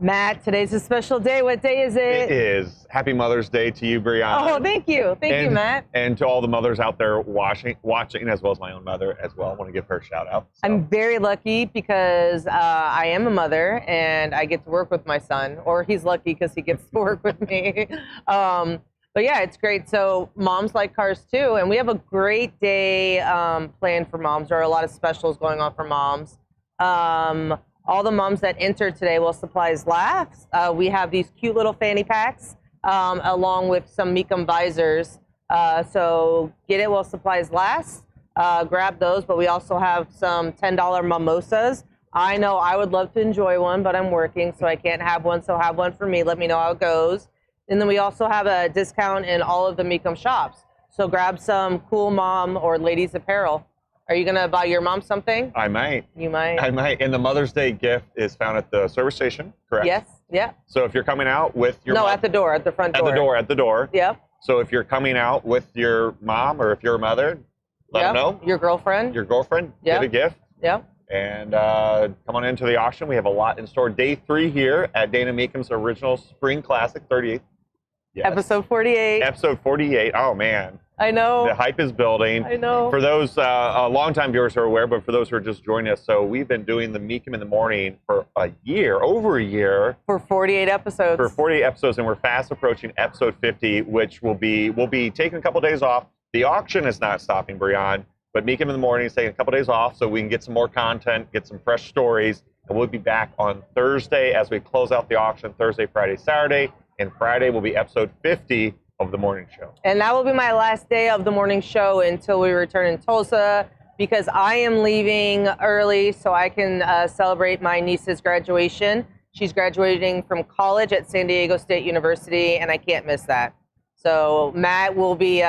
Matt, today's a special day. What day is it? It is. Happy Mother's Day to you, Brianna. Oh, thank you. Thank you, Matt. And to all the mothers out there watching, as well as my own mother as well. I want to give her a shout out. So. I'm very lucky because I am a mother and I get to work with my son, or he's lucky because he gets to work with me. But yeah, it's great. So moms like cars too. And we have a great day planned for moms. There are a lot of specials going on for moms. All the moms that enter today while supplies last, we have these cute little fanny packs along with some Mecum visors. So get it while supplies last. Grab those, but we also have some $10 mimosas. I know I would love to enjoy one, but I'm working, so I can't have one. So have one for me. Let me know how it goes. And then we also have a discount in all of the Mecum shops. So grab some cool mom or ladies apparel. Are you going to buy your mom something? I might. You might? I might. And the Mother's Day gift is found at the service station, correct? Yes. Yeah. So if you're coming out with your No, mom, at the door, at the front door. At the door. Yep. So if you're coming out with your mom or if you're a mother, let them know. Your girlfriend. Get a gift. Yep. And come on into the auction. We have a lot in store. Day 3 here at Dana Mecum's original Spring Classic 38th. Yes. Episode 48. Episode 48. Oh, man. I know. The hype is building. I know. For those longtime viewers who are aware, but for those who are just joining us, so we've been doing the Mecum in the Morning for over a year. For 48 episodes. For 48 episodes, and we're fast approaching episode 50, which we'll be taking a couple days off. The auction is not stopping, Brianna, but Mecum in the Morning is taking a couple days off so we can get some more content, get some fresh stories, and we'll be back on Thursday as we close out the auction, Thursday, Friday, Saturday, and Friday will be episode 50 of the morning show. And that will be my last day of the morning show until we return in Tulsa, because I am leaving early so I can celebrate my niece's graduation. She's graduating from college at San Diego State University, and I can't miss that. So Matt will be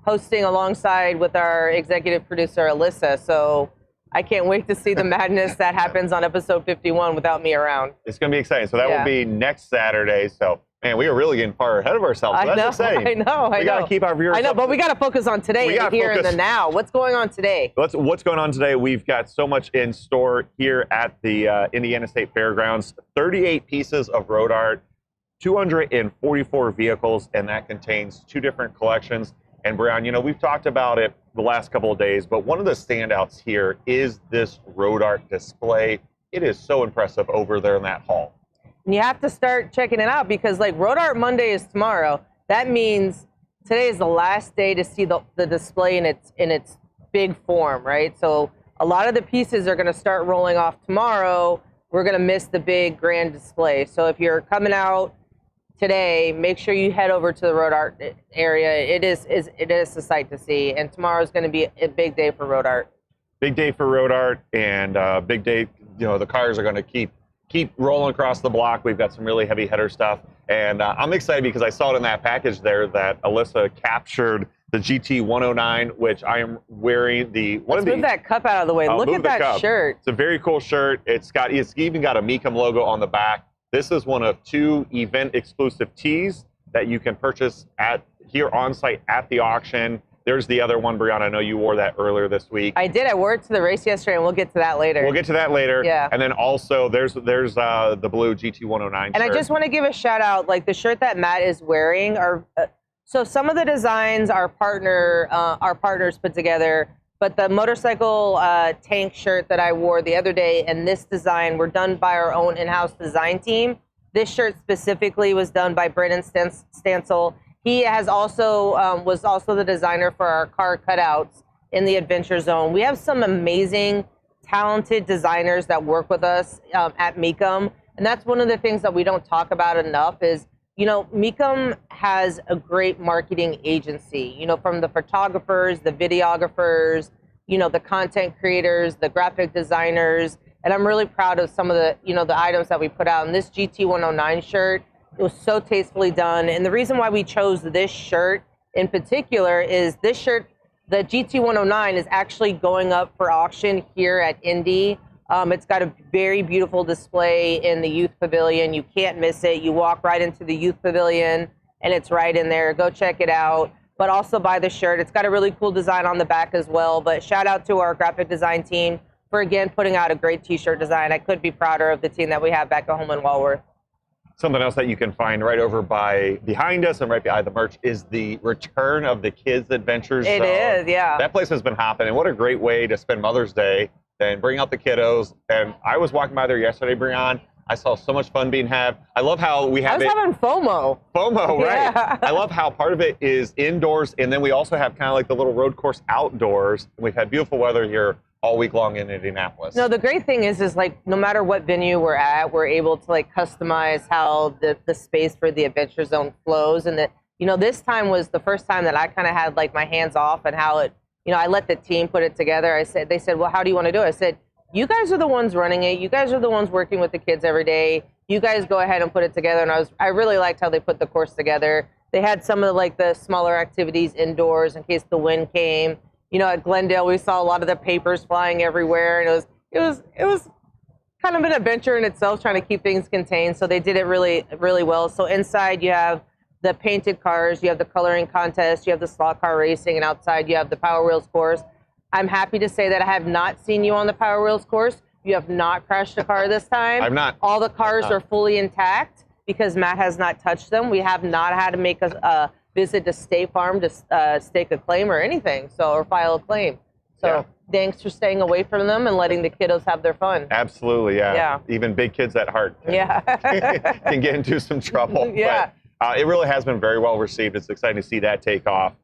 hosting alongside with our executive producer, Alyssa. So I can't wait to see the madness that happens on episode 51 without me around. It's going to be exciting. So that will be next Saturday. So, man, we are really getting far ahead of ourselves. So that's exciting. I know. We got to keep our viewers. I know, but we got to focus on today, and here and the now. What's going on today? What's going on today? We've got so much in store here at the Indiana State Fairgrounds. 38 pieces of road art, 244 vehicles, and that contains 2 different collections. And Brianna, we've talked about it the last couple of days, but one of the standouts here is this road art display. It is so impressive over there in that hall. And you have to start checking it out because, like, Road Art Monday is tomorrow. That means today is the last day to see the display in its big form, right? So a lot of the pieces are going to start rolling off tomorrow. We're going to miss the big grand display. So if you're coming out today, make sure you head over to the Road Art area. It is a sight to see, and tomorrow is going to be a big day for Road Art. Big day for Road Art, and big day. The cars are going to keep rolling across the block. We've got some really heavy header stuff, and I'm excited because I saw it in that package there that Alyssa captured the GT 109, which I am wearing. Let's move that cup out of the way. Look at that shirt. It's a very cool shirt. It's even got a Mecum logo on the back. This is one of 2 event exclusive tees that you can purchase here on site at the auction. There's the other one, Brianna. I know you wore that earlier this week. I did. I wore it to the race yesterday, and we'll get to that later. Yeah. And then also there's the blue GT 109 and shirt. I just want to give a shout out, like the shirt that Matt is wearing are so some of the designs our partners put together, but the motorcycle tank shirt that I wore the other day and this design were done by our own in-house design team. This shirt specifically was done by Brennan Stansel. He has also was also the designer for our car cutouts in the Adventure Zone. We have some amazing, talented designers that work with us at Mecum, and that's one of the things that we don't talk about enough is, Mecum has a great marketing agency, from the photographers, the videographers, the content creators, the graphic designers, and I'm really proud of some of the, the items that we put out. And this GT 109 shirt, it was so tastefully done. And the reason why we chose this shirt in particular is this shirt, the GT 109, is actually going up for auction here at Indy. It's got a very beautiful display in the youth pavilion. You can't miss it. You walk right into the youth pavilion and it's right in there. Go check it out. But also buy the shirt. It's got a really cool design on the back as well. But shout out to our graphic design team for, again, putting out a great t-shirt design. I couldn't be prouder of the team that we have back at home in Walworth. Something else that you can find right over behind us and right behind the merch is the return of the Kids Adventures It Zone. is, yeah. That place has been hopping, and what a great way to spend Mother's Day than bring out the kiddos. And I was walking by there yesterday, Brian. I saw so much fun being had. I love how we have I was having FOMO. FOMO, right? Yeah. I love how part of it is indoors, and then we also have kind of like the little road course outdoors. We've had beautiful weather here all week long in Indianapolis. No, the great thing is like no matter what venue we're at, we're able to like customize how the space for the Adventure Zone flows. And that, you know, this time was the first time that I kind of had like my hands off and how it, you know, I let the team put it together. They said, well, how do you want to do it? I said, you guys are the ones running it. You guys are the ones working with the kids every day. You guys go ahead and put it together. And I really liked how they put the course together. They had some of like the smaller activities indoors in case the wind came. You know, at Glendale, we saw a lot of the papers flying everywhere, and it was kind of an adventure in itself, trying to keep things contained. So they did it really, really well. So inside you have the painted cars, you have the coloring contest, you have the slot car racing, and outside you have the Power Wheels course. I'm happy to say that I have not seen you on the Power Wheels course. You have not crashed a car this time. I'm not. All the cars are fully intact because Matt has not touched them. We have not had to make a visit to State Farm to stake a claim or anything, or file a claim. So thanks for staying away from them and letting the kiddos have their fun. Absolutely, yeah. Yeah. Even big kids at heart can get into some trouble. Yeah. But, it really has been very well received. It's exciting to see that take off.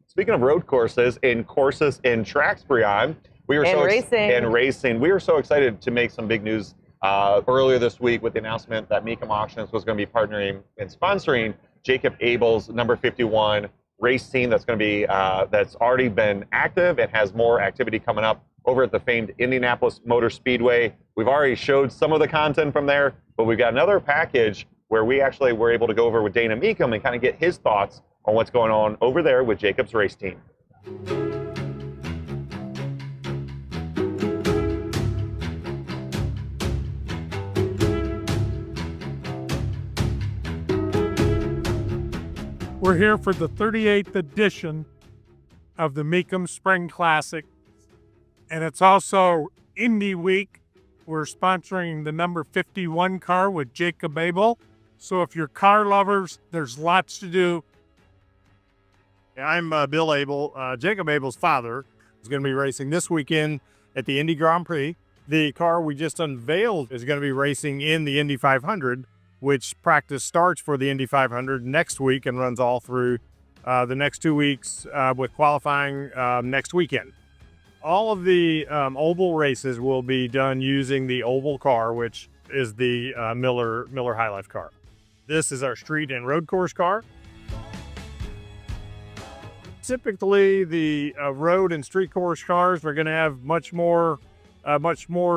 Speaking of road courses and courses and tracks, Brian, we were racing. We were so excited to make some big news earlier this week with the announcement that Mecum Auctions was going to be partnering and sponsoring Jacob Abel's number 51 race team that's going to be that's already been active and has more activity coming up over at the famed Indianapolis Motor Speedway. We've already showed some of the content from there, but we've got another package where we actually were able to go over with Dana Mecum and kind of get his thoughts on what's going on over there with Jacob's race team. We're here for the 38th edition of the Mecum Spring Classic, and it's also Indy Week. We're sponsoring the number 51 car with Jacob Abel. So if you're car lovers, there's lots to do. I'm Bill Abel. Jacob Abel's father is going to be racing this weekend at the Indy Grand Prix. The car we just unveiled is going to be racing in the Indy 500, which practice starts for the Indy 500 next week and runs all through the next 2 weeks with qualifying next weekend. All of the oval races will be done using the oval car, which is the Miller High Life car. This is our street and road course car. Typically, the road and street course cars are going to have much more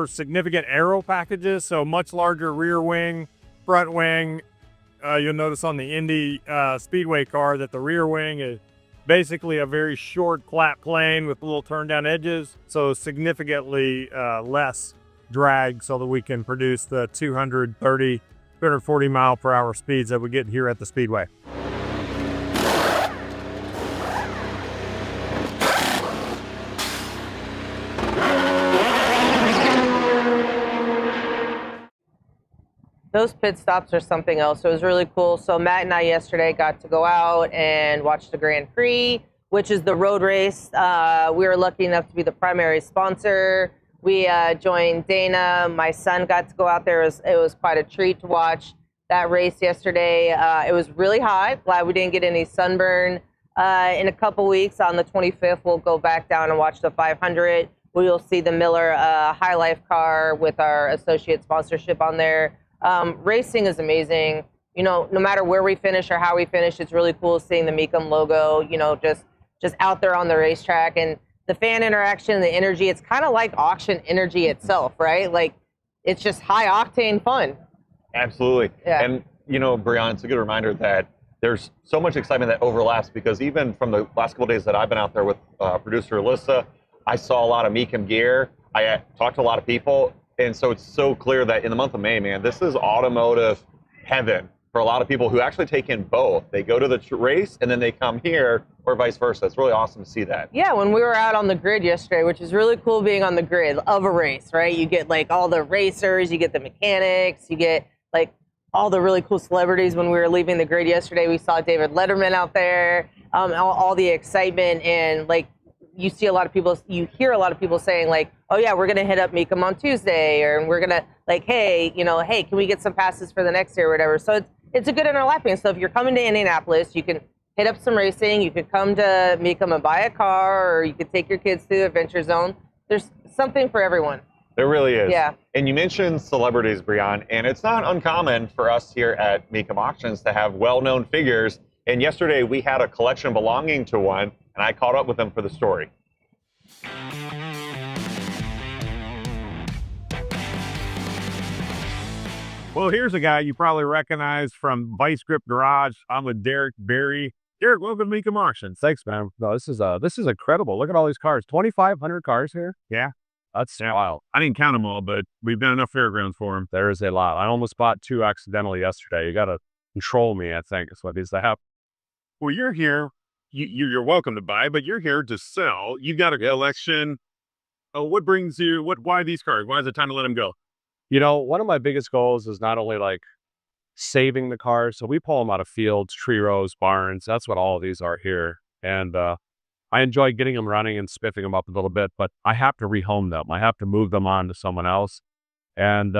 significant aero packages, so much larger rear wing, front wing. You'll notice on the Indy Speedway car that the rear wing is basically a very short flat plane with little turn down edges, so significantly less drag so that we can produce the 230, 240 mile per hour speeds that we get here at the Speedway. Those pit stops are something else. It was really cool. So Matt and I yesterday got to go out and watch the Grand Prix, which is the road race. We were lucky enough to be the primary sponsor. We joined Dana. My son got to go out there. It was quite a treat to watch that race yesterday. It was really hot. Glad we didn't get any sunburn. In a couple weeks, on the 25th, we'll go back down and watch the 500. We will see the Miller High Life car with our associate sponsorship on there. Racing is amazing. You know, no matter where we finish or how we finish, it's really cool seeing the Mecum logo, you know, just out there on the racetrack, and the fan interaction, the energy. It's kind of like auction energy itself, right? Like, it's just high octane fun. Absolutely. Yeah. And, you know, Brianna, it's a good reminder that there's so much excitement that overlaps, because even from the last couple of days that I've been out there with producer Alyssa, I saw a lot of Mecum gear. I talked to a lot of people. And so it's so clear that in the month of May, man, this is automotive heaven for a lot of people who actually take in both. They go to the race and then they come here, or vice versa. It's really awesome to see that. Yeah, when we were out on the grid yesterday, which is really cool being on the grid of a race, right? You get like all the racers, you get the mechanics, you get like all the really cool celebrities. When we were leaving the grid yesterday, we saw David Letterman out there, all the excitement, and like you see a lot of people, you hear a lot of people saying like, oh yeah, we're gonna hit up Mecum on Tuesday, or we're gonna like, hey, you know, hey, can we get some passes for the next year or whatever. So it's a good interlapping. So if you're coming to Indianapolis, you can hit up some racing, you could come to Mecum and buy a car, or you could take your kids to the Adventure Zone. There's something for everyone. There really is. Yeah. And you mentioned celebrities, Brian, and it's not uncommon for us here at Mecum Auctions to have well-known figures. And yesterday we had a collection belonging to one, and I caught up with them for the story. Well, here's a guy you probably recognize from Vice Grip Garage. I'm with Derek Bieri. Derek, welcome to Mecum Auctions. Thanks, man. No, this is incredible. Look at all these cars. 2,500 cars here. Yeah. That's wild. I didn't count them all, but we've done enough fairgrounds for them. There is a lot. I almost bought 2 accidentally yesterday. You got to control me, I think, is what needs to happen. Well, you're here. You're welcome to buy, but you're here to sell. You've got a collection. What brings you? Why these cars? Why is it time to let them go? You know, one of my biggest goals is not only like saving the cars. So we pull them out of fields, tree rows, barns. That's what all of these are here. And I enjoy getting them running and spiffing them up a little bit, but I have to rehome them. I have to move them on to someone else. And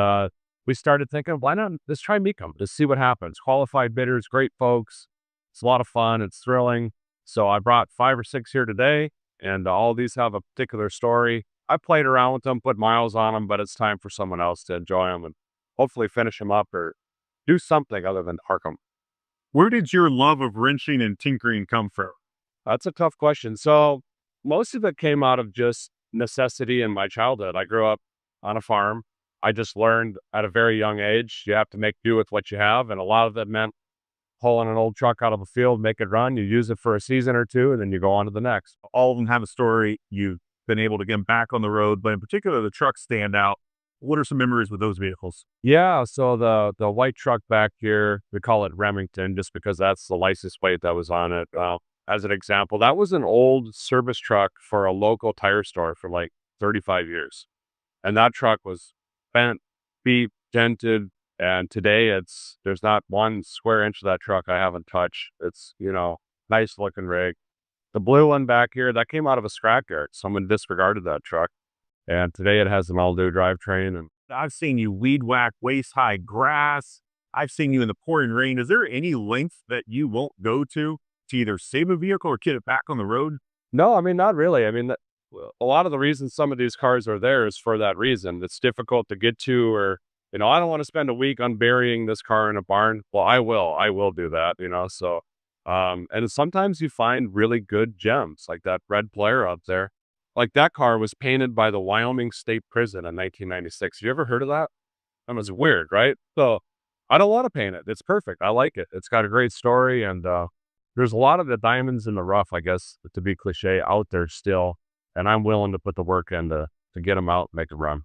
we started thinking, why not let's try Mecum to see what happens. Qualified bidders, great folks. It's a lot of fun. It's thrilling. So I brought 5 or 6 here today, and all of these have a particular story. I played around with them, put miles on them, but it's time for someone else to enjoy them and hopefully finish them up or do something other than park them. Where did your love of wrenching and tinkering come from? That's a tough question. So most of it came out of just necessity in my childhood. I grew up on a farm. I just learned at a very young age, you have to make do with what you have. And a lot of that meant pulling an old truck out of a field, make it run. You use it for a season or two, and then you go on to the next. All of them have a story. You've been able to get them back on the road, but in particular, the trucks stand out. What are some memories with those vehicles? Yeah, so the white truck back here, we call it Remington just because that's the license plate that was on it. As an example, that was an old service truck for a local tire store for like 35 years. And that truck was bent, beat, dented, and today there's not 1 square inch of that truck I haven't touched. It's, you know, nice looking rig. The blue one back here, that came out of a scrapyard. Someone disregarded that truck. And today it has an all-new drivetrain. And I've seen you weed whack waist-high grass. I've seen you in the pouring rain. Is there any length that you won't go to either save a vehicle or get it back on the road? No, I mean, not really. I mean, a lot of the reasons some of these cars are there is for that reason. It's difficult to get to, or, you know, I don't want to spend a week unburying this car in a barn. Well, I will do that, you know, so, and sometimes you find really good gems like that red Polara up there. Like that car was painted by the Wyoming State Prison in 1996. Have you ever heard of that? That was weird, right? So I don't want to paint it. It's perfect. I like it. It's got a great story, and there's a lot of the diamonds in the rough, I guess, to be cliche, out there still. And I'm willing to put the work in to get them out and make a run.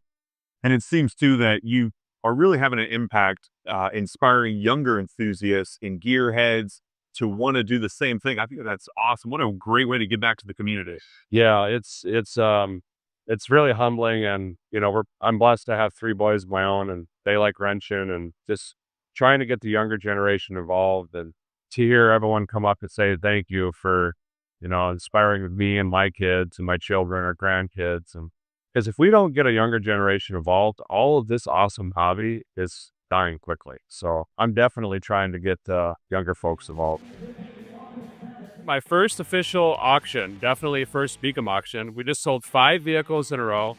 And it seems, too, that you are really having an impact inspiring younger enthusiasts and gearheads to want to do the same thing. I think that's awesome. What a great way to give back to the community. Yeah, it's really humbling. And, you know, I'm blessed to have 3 boys of my own, and they like wrenching, and just trying to get the younger generation involved, and to hear everyone come up and say thank you for, you know, inspiring me and my kids and my children or grandkids. And because if we don't get a younger generation involved, all of this awesome hobby is dying quickly. So I'm definitely trying to get younger folks involved. My first official auction, definitely first Mecum auction. We just sold 5 vehicles in a row.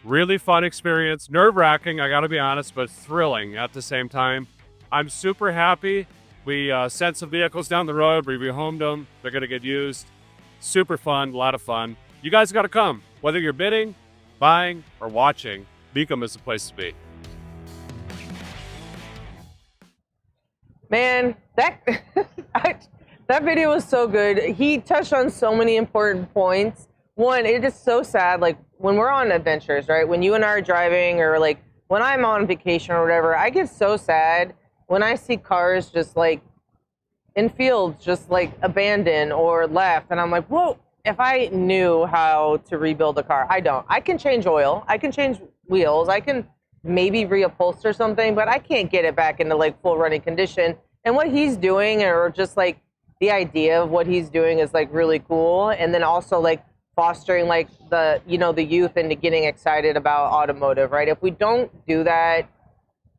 Really fun experience, nerve-wracking, I gotta be honest, but thrilling at the same time. I'm super happy. We sent some vehicles down the road, we rehomed them, they're gonna get used. Super fun, a lot of fun. You guys gotta come. Whether you're bidding, buying, or watching, Mecum is the place to be. Man, that that video was so good. He touched on so many important points. One, it is so sad, like when we're on adventures, right? When you and I are driving, or like when I'm on vacation or whatever, I get so sad when I see cars just like in fields, just like abandoned or left. And I'm like, whoa, if I knew how to rebuild a car, I don't. I can change oil, I can change wheels, I can maybe reupholster something, but I can't get it back into like full running condition. And what he's doing, or just like the idea of what he's doing, is like really cool. And then also like fostering like the youth into getting excited about automotive, right? If we don't do that,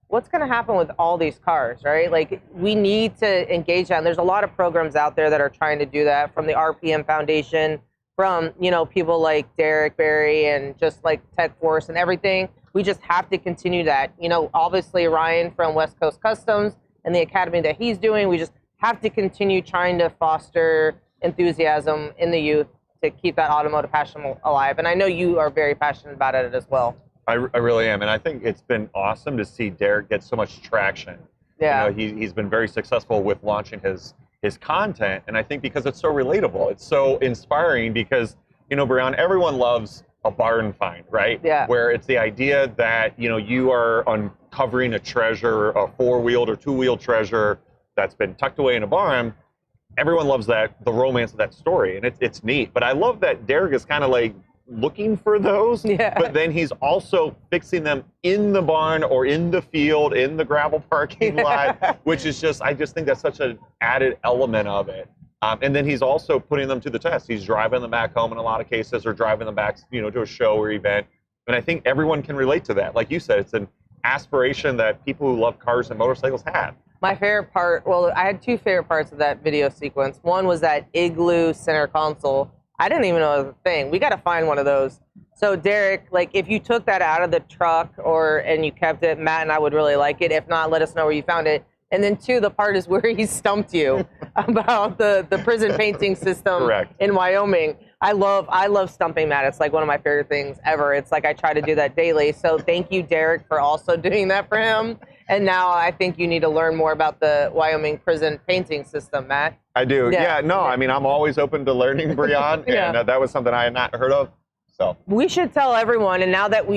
what's going to happen with all these cars, right? Like, we need to engage that. And there's a lot of programs out there that are trying to do that, from the RPM Foundation, from, people like Derek, Bieri, and just like Tech Force and everything. We just have to continue that. Obviously Ryan from West Coast Customs and the academy that he's doing, we just have to continue trying to foster enthusiasm in the youth to keep that automotive passion alive. And I know you are very passionate about it as well. I really am, and I think it's been awesome to see Derek get so much traction. Yeah, he's been very successful with launching his content, and I think because it's so relatable, it's so inspiring. Because Brian, everyone loves a barn find, right? Yeah. Where it's the idea that you are uncovering a treasure, a four-wheeled or two-wheeled treasure that's been tucked away in a barn. Everyone loves that, the romance of that story, and it's neat. But I love that Derek is kind of like looking for those, but then he's also fixing them in the barn or in the field, in the gravel parking lot, which is I just think that's such an added element of it. And then he's also putting them to the test. He's driving them back home in a lot of cases, or driving them back, to a show or event. And I think everyone can relate to that. Like you said, it's an aspiration that people who love cars and motorcycles have. My favorite part, well, I had two favorite parts of that video sequence. One was that igloo center console. I didn't even know it was a thing. We got to find one of those. So Derek, like, if you took that out of the truck and you kept it, Matt and I would really like it. If not, let us know where you found it. And then two, the part is where he stumped you about the prison painting system in Wyoming. I love stumping Matt. It's like one of my favorite things ever. It's like I try to do that daily. So thank you, Derek, for also doing that for him. And now I think you need to learn more about the Wyoming prison painting system, Matt. I do. Yeah, no, I mean, I'm always open to learning, Brian, and that was something I had not heard of. So we should tell everyone, and now that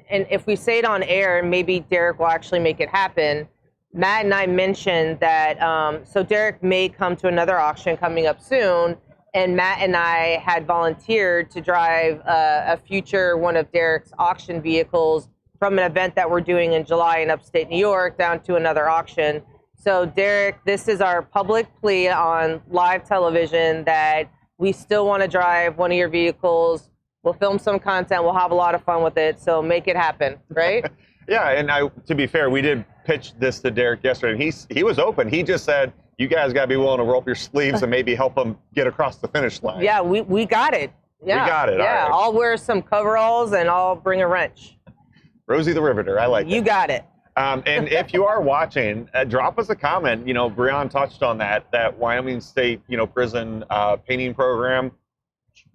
and if we say it on air, maybe Derek will actually make it happen. Matt and I mentioned that, so Derek may come to another auction coming up soon, and Matt and I had volunteered to drive a future one of Derek's auction vehicles from an event that we're doing in July in upstate New York down to another auction. So Derek, this is our public plea on live television that we still want to drive one of your vehicles. We'll film some content. We'll have a lot of fun with it. So make it happen, right? Yeah, and to be fair, we did pitch this to Derek yesterday, and he was open. He just said, you guys got to be willing to roll up your sleeves and maybe help him get across the finish line. Yeah, we got it. Yeah. We got it. Yeah, right. I'll wear some coveralls and I'll bring a wrench. Rosie the Riveter, I like it. You got it. And if you are watching, drop us a comment. Brian touched on that Wyoming State, prison painting program.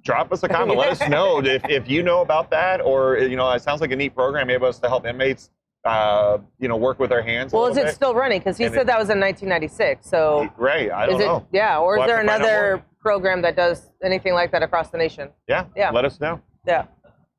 Drop us a comment. Let us know if you know about that, or, it sounds like a neat program, able us to help inmates, work with their hands. Well, is it still running? Because he said that was in 1996. So right, I don't know. Yeah, or We'll is there have to find out another more. program that does anything like that across the nation? Yeah. Let us know. Yeah.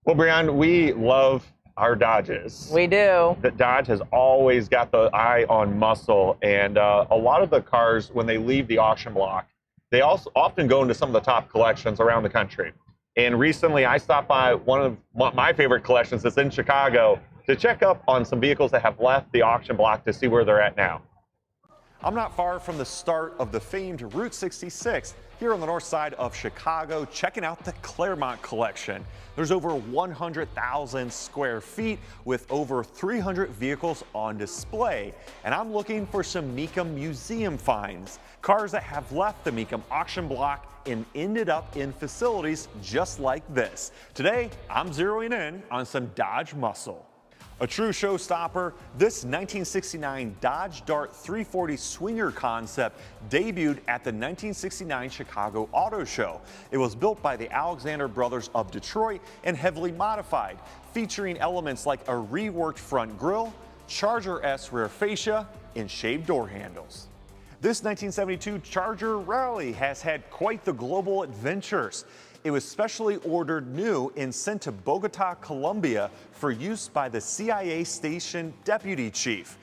Well, Brian, we love our Dodges. We do. The Dodge has always got the eye on muscle, and a lot of the cars, when they leave the auction block, they also often go into some of the top collections around the country. And recently, I stopped by one of my favorite collections that's in Chicago to check up on some vehicles that have left the auction block to see where they're at now. I'm not far from the start of the famed Route 66 here on the north side of Chicago, checking out the Claremont Collection. There's over 100,000 square feet with over 300 vehicles on display. And I'm looking for some Mecum museum finds, cars that have left the Mecum auction block and ended up in facilities just like this. Today, I'm zeroing in on some Dodge muscle. A true showstopper, this 1969 Dodge Dart 340 Swinger concept debuted at the 1969 Chicago Auto Show. It was built by the Alexander Brothers of Detroit and heavily modified, featuring elements like a reworked front grille, Charger S rear fascia, and shaved door handles. This 1972 Charger Rally has had quite the global adventures. It was specially ordered new and sent to Bogota, Colombia for use by the CIA station deputy chief.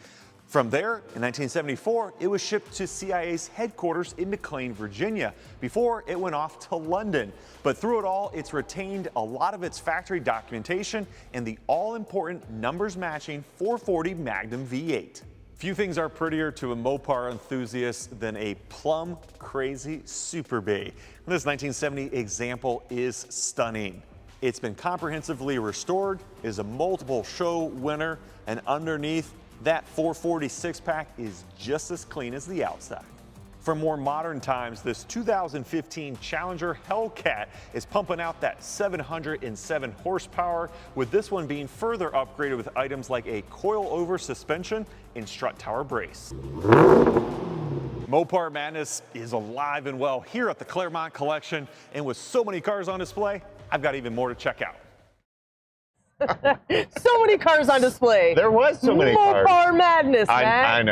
From there, in 1974, it was shipped to CIA's headquarters in McLean, Virginia, before it went off to London. But through it all, it's retained a lot of its factory documentation and the all-important numbers-matching 440 Magnum V8. Few things are prettier to a Mopar enthusiast than a plum-crazy Super Bee. This 1970 example is stunning. It's been comprehensively restored, is a multiple show winner, and underneath, that 440 six-pack is just as clean as the outside. For more modern times, this 2015 Challenger Hellcat is pumping out that 707 horsepower, with this one being further upgraded with items like a coil-over suspension and strut tower brace. Mopar Madness is alive and well here at the Claremont Collection, and with so many cars on display, I've got even more to check out. So many cars on display. There was so many cars. Mopar madness, man. I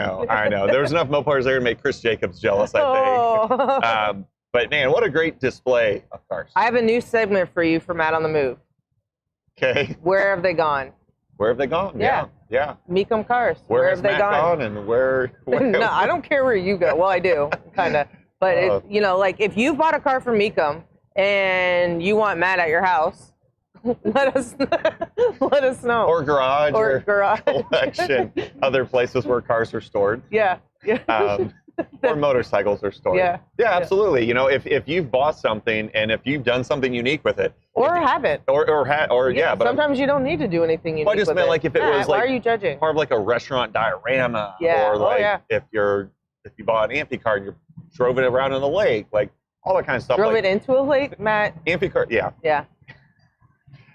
know. There was enough Mopars there to make Chris Jacobs jealous, I think. Oh. But man, what a great display of cars. I have a new segment for you for Matt on the Move. Okay. Where have they gone? Where have they gone? Yeah. Mecum cars. Where have has they Matt gone? And where No, I don't care where you go. Well, I do, kind of. But, you know, like if you bought a car from Mecum and you want Matt at your house, let us know. Or garage. Or garage. Collection. Other places where cars are stored. Yeah. Or motorcycles are stored. Yeah. Yeah, absolutely. You know, if you've bought something and if you've done something unique with it. Or haven't. Yeah. But sometimes you don't need to do anything unique I just with meant it. like if it was like why are you judging? part of like a restaurant diorama. Yeah. Or like if if you bought an amphi car and you drove it around in the lake, like all that kind of stuff. Drove like, it into a lake, Matt? Amphi car, yeah. Yeah.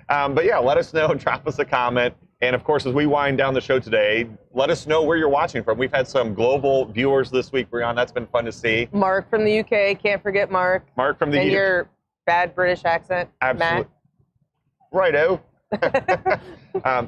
But yeah, let us know, drop us a comment. And of course, as we wind down the show today, let us know where you're watching from. We've had some global viewers this week, Brian. That's been fun to see. Mark from the UK. Can't forget Mark. Mark from the UK. And your bad British accent, Absolutely. Matt. Righto.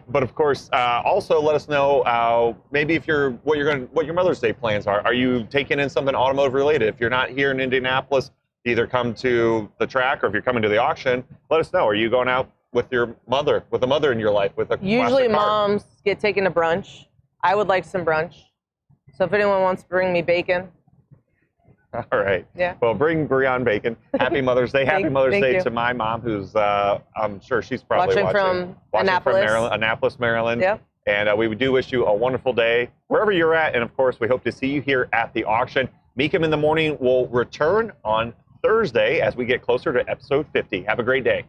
But of course, also let us know maybe if what your Mother's Day plans are. Are you taking in something automotive related? If you're not here in Indianapolis, either come to the track, or if you're coming to the auction, let us know. Are you going out with your mother, with a mother in your life, with a Usually classic car? moms get taken to brunch. I would like some brunch. So if anyone wants to bring me bacon. All right. Yeah. Well, bring Brian bacon. Happy Mother's Day. Happy Mother's thank Day you. to my mom, who's I'm sure she's probably Watching from Annapolis. Annapolis, Maryland. Yep. And we do wish you a wonderful day wherever you're at. And of course, we hope to see you here at the auction. Mecum in the Morning will return on Thursday as we get closer to episode 50. Have a great day.